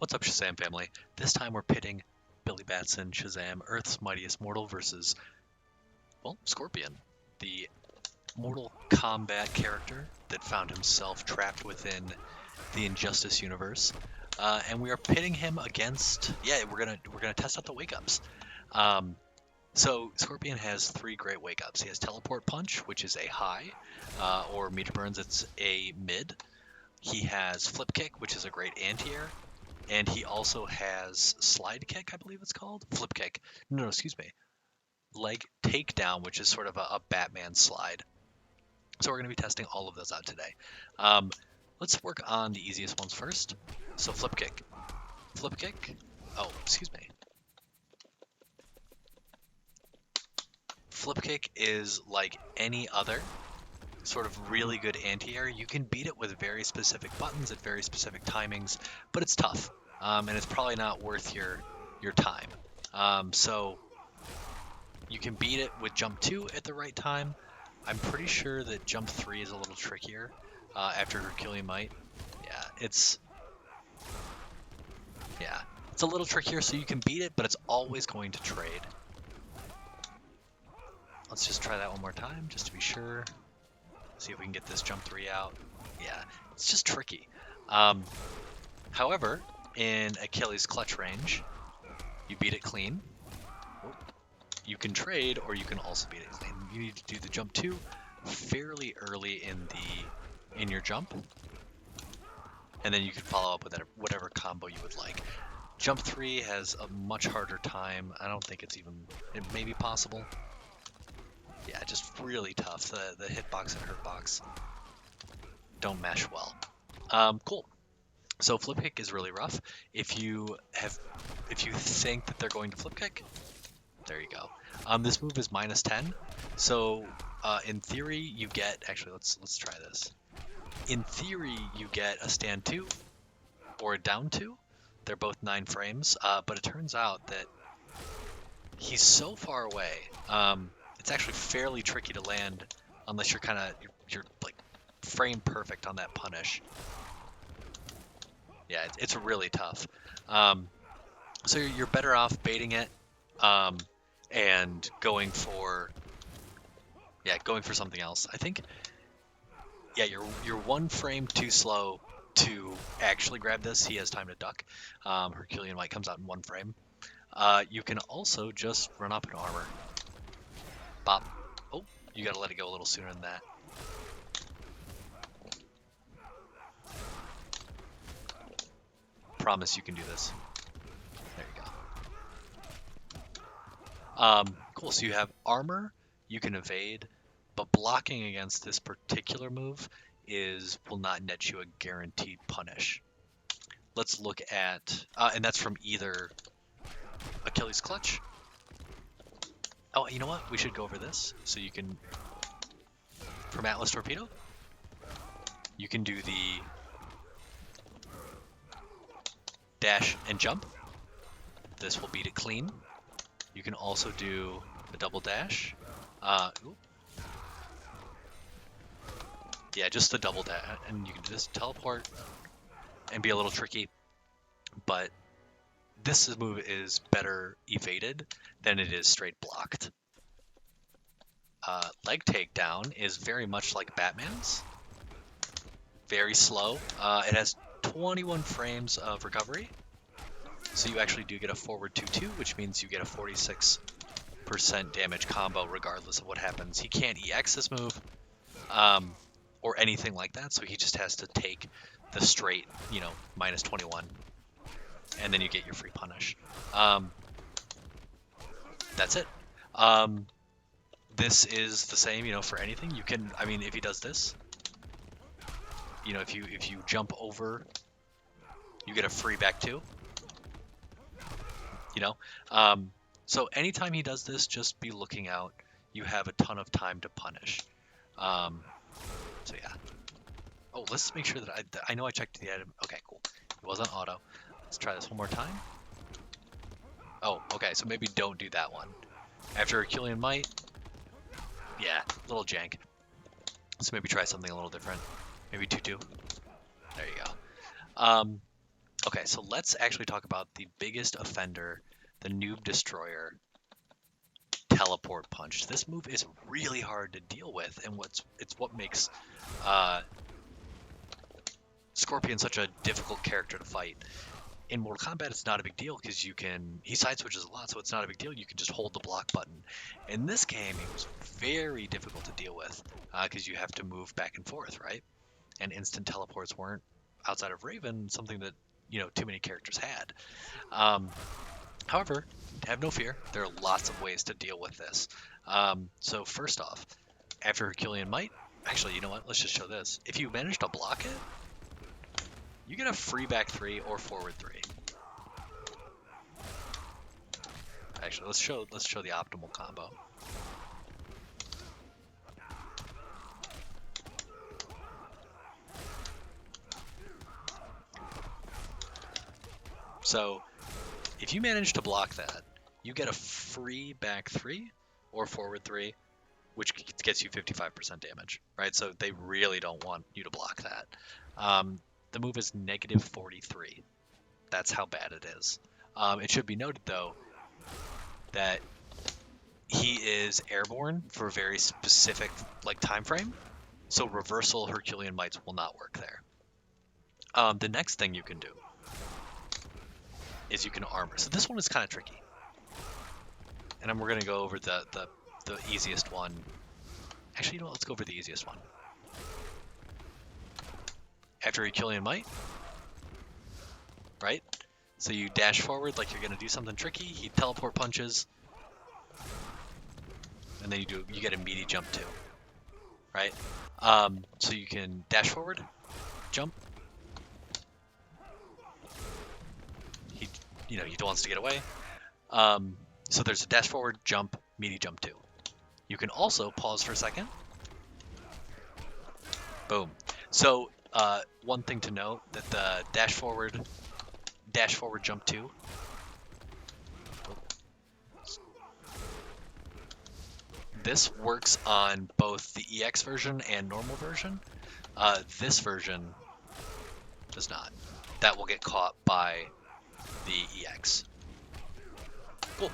What's up, Shazam family? This time we're pitting Billy Batson, Shazam, Earth's Mightiest Mortal versus, well, Scorpion, the Mortal Kombat character that found himself trapped within the Injustice universe. And we are pitting him against, we're gonna test out the Wakeups. So Scorpion has three great Wakeups. He has Teleport Punch, which is a high, or Meter Burns, it's a mid. He has Flip Kick, which is a great anti-air. And he also has Slide Kick, I believe it's called. Flip Kick. No, excuse me. Leg Takedown, which is sort of a Batman slide. So we're going to be testing all of those out today. Let's work on the easiest ones first. So Flip Kick. Flip Kick. Oh, excuse me. Flip Kick is like any other sort of really good anti-air. You can beat it with very specific buttons at very specific timings, but it's tough, and it's probably not worth your time. So you can beat it with jump 2 at the right time. I'm pretty sure that jump 3 is a little trickier after Herculean Might. It's a little trickier, so you can beat it, but it's always going to trade. Let's just try that one more time just to be sure. See if we can get this jump 3 out. Yeah, it's just tricky. However, in Achilles' clutch range, you beat it clean. You can trade, or you can also beat it clean. You need to do the jump 2 fairly early in your jump, and then you can follow up with whatever combo you would like. Jump 3 has a much harder time. I don't think it may be possible. Yeah, just really tough. The hitbox and hurtbox don't mesh well. Cool. So Flip Kick is really rough. If you think that they're going to Flip Kick, there you go. This move is -10. So in theory, you get let's try this. In theory, you get a stand 2 or a down 2. They're both 9 frames, but it turns out that he's so far away. It's actually fairly tricky to land unless you're like frame perfect on that punish. Yeah, it's really tough. So you're better off baiting it and going for something else. I think you're 1 frame too slow to actually grab this. He has time to duck. Herculean Might comes out in 1 frame. You can also just run up in armor. Bop. Oh, you gotta let it go a little sooner than that. Promise you can do this. There you go. Cool, so you have armor, you can evade, but blocking against this particular move will not net you a guaranteed punish. Let's look at, and that's from either Achilles Clutch. Oh, you know what? We should go over this. So you can, from Atlas Torpedo, you can do the dash and jump. This will beat it clean. You can also do a double dash. Yeah, just the double dash. And you can just teleport and be a little tricky. But this move is better evaded than it is straight blocked. Leg takedown is very much like Batman's. Very slow. It has 21 frames of recovery. So you actually do get a forward 2-2, which means you get a 46% damage combo regardless of what happens. He can't EX this move or anything like that, so he just has to take the straight, -21. And then you get your free punish. That's it. This is the same, for anything. You can, if he does this, if you jump over, you get a free back 2. So anytime he does this, just be looking out. You have a ton of time to punish. So yeah. Oh, let's make sure that I know I checked the item. Okay, cool. It wasn't auto. Let's try this one more time. Oh, okay, so maybe don't do that one. After Herculean Might, yeah, little jank. So maybe try something a little different. Maybe 2-2. There you go. Okay, so let's actually talk about the biggest offender, the Noob Destroyer teleport punch. This move is really hard to deal with, and it's what makes uh, Scorpion such a difficult character to fight. In Mortal Kombat, it's not a big deal because he side switches a lot, so it's not a big deal. You can just hold the block button. In this game, it was very difficult to deal with because you have to move back and forth, right? And instant teleports weren't, outside of Raven, something that too many characters had. Um, However, have no fear. There are lots of ways to deal with this. So first off, after Herculean Might, actually, you know what? Let's just show this. If you manage to block it, you get a free back 3 or forward 3. Actually, let's show the optimal combo. So if you manage to block that, you get a free back 3 or forward 3, which gets you 55% damage, right? So they really don't want you to block that. The move is negative 43. That's how bad it is. It should be noted, though, that he is airborne for a very specific time frame, so reversal Herculean Mights will not work there. The next thing you can do is you can armor. So this one is kind of tricky, and then we're gonna go over the easiest one. Actually, let's go over the easiest one. After Herculean Might, right? So you dash forward like you're gonna do something tricky. He teleport punches, and then you get a meaty jump too, right? So you can dash forward, jump. He wants to get away. So there's a dash forward, jump, meaty jump too. You can also pause for a second. Boom. So one thing to note, that the dash forward, jump 2. This works on both the EX version and normal version. This version does not. That will get caught by the EX. Cool.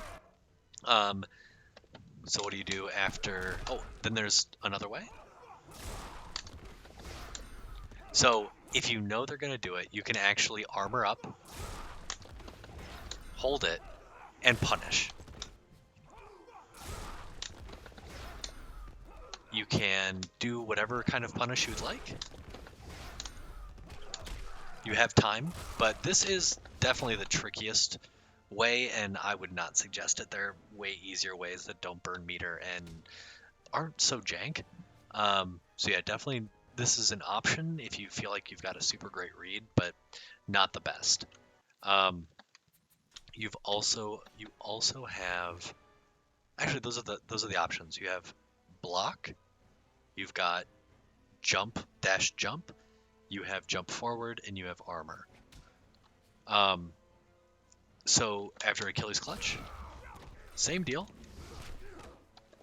So what do you do after? Oh, then there's another way. So if you know they're going to do it, you can actually armor up, hold it, and punish. You can do whatever kind of punish you'd like. You have time, but this is definitely the trickiest way, and I would not suggest it. There are way easier ways that don't burn meter and aren't so jank. So yeah, definitely this is an option if you feel like you've got a super great read, but not the best. You also have, actually those are the options. You have block, you've got jump dash jump, you have jump forward, and you have armor. So after Achilles clutch, same deal.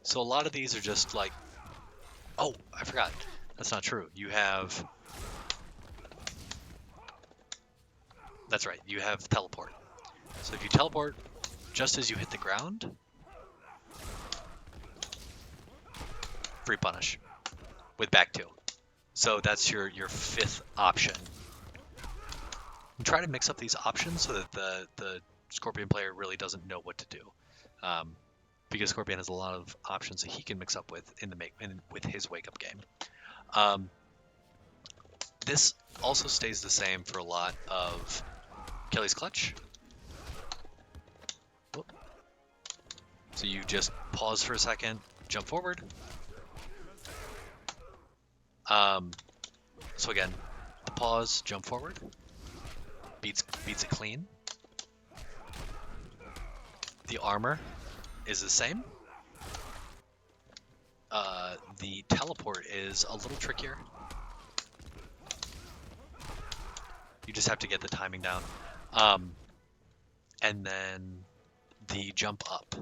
So a lot of these are just like, oh, I forgot. That's not true. That's right. You have teleport. So if you teleport just as you hit the ground, free punish with back 2. So that's your 5th option. And try to mix up these options so that the Scorpion player really doesn't know what to do. Because Scorpion has a lot of options that he can mix up with with his wake up game. This also stays the same for a lot of Achilles clutch. Whoop. So you just pause for a second, jump forward. So again, the pause, jump forward, beats it clean. The armor is the same. The teleport is a little trickier. You just have to get the timing down. And then the jump up.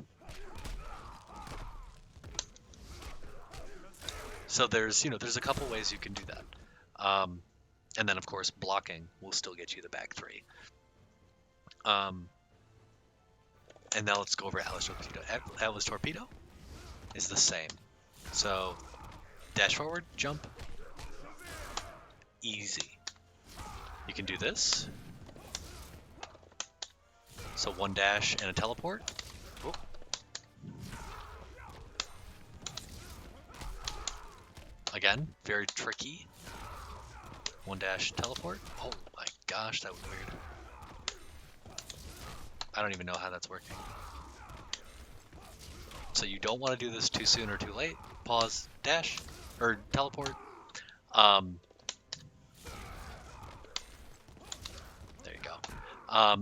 So there's a couple ways you can do that. And then of course blocking will still get you the back 3. And now let's go over Atlas Torpedo. Atlas Torpedo is the same. So dash forward, jump, easy. You can do this. So one dash and a teleport. Whoop. Again, very tricky. One dash, teleport. Oh my gosh, that was weird. I don't even know how that's working. So you don't want to do this too soon or too late. Pause, dash, or teleport. There you go.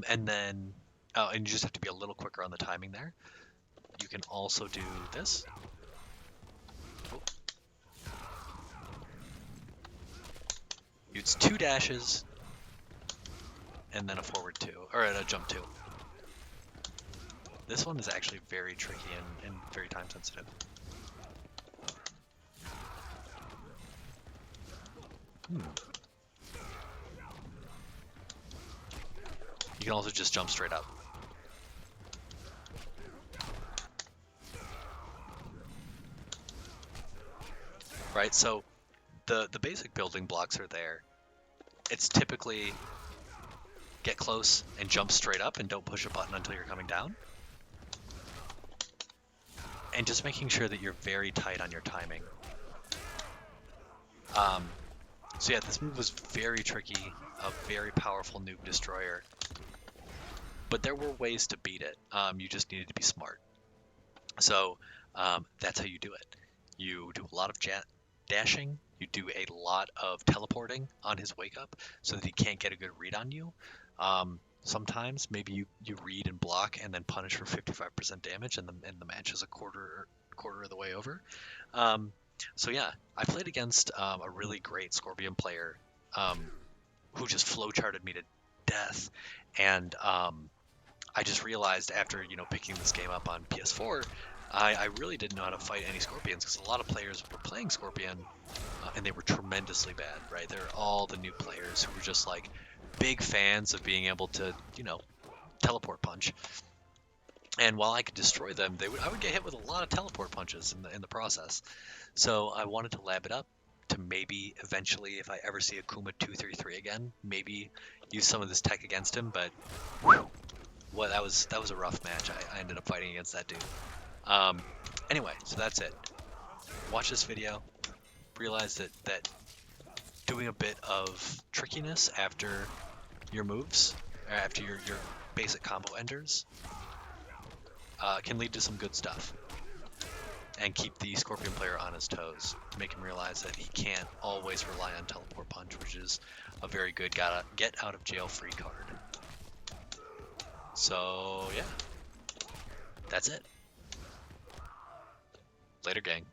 And then, oh, and you just have to be a little quicker on the timing there. You can also do this. Oh. Use 2 dashes, and then a forward 2, or a jump 2. This one is actually very tricky and very time sensitive. You can also just jump straight up. Right, so the basic building blocks are there. It's typically get close and jump straight up and don't push a button until you're coming down. And just making sure that you're very tight on your timing. So yeah, this move was very tricky, a very powerful noob destroyer. But there were ways to beat it. You just needed to be smart. So that's how you do it. You do a lot of dashing. You do a lot of teleporting on his wake up so that he can't get a good read on you. Sometimes maybe you read and block and then punish for 55% damage, and the match is a quarter of the way over. So yeah, I played against a really great Scorpion player who just flowcharted me to death, and I just realized after picking this game up on PS4, I really didn't know how to fight any Scorpions, because a lot of players were playing Scorpion and they were tremendously bad, right? They're all the new players who were just like big fans of being able to teleport punch. And while I could destroy them, I would get hit with a lot of teleport punches in the process. So I wanted to lab it up to maybe eventually, if I ever see Akuma 233 again, maybe use some of this tech against him. But well, that was a rough match. I ended up fighting against that dude. Anyway, so that's it. Watch this video. Realize that doing a bit of trickiness after your moves, or after your basic combo enders, can lead to some good stuff. And keep the Scorpion player on his toes. Make him realize that he can't always rely on Teleport Punch, which is a very good get out of jail free card. So yeah, that's it. Later, gang.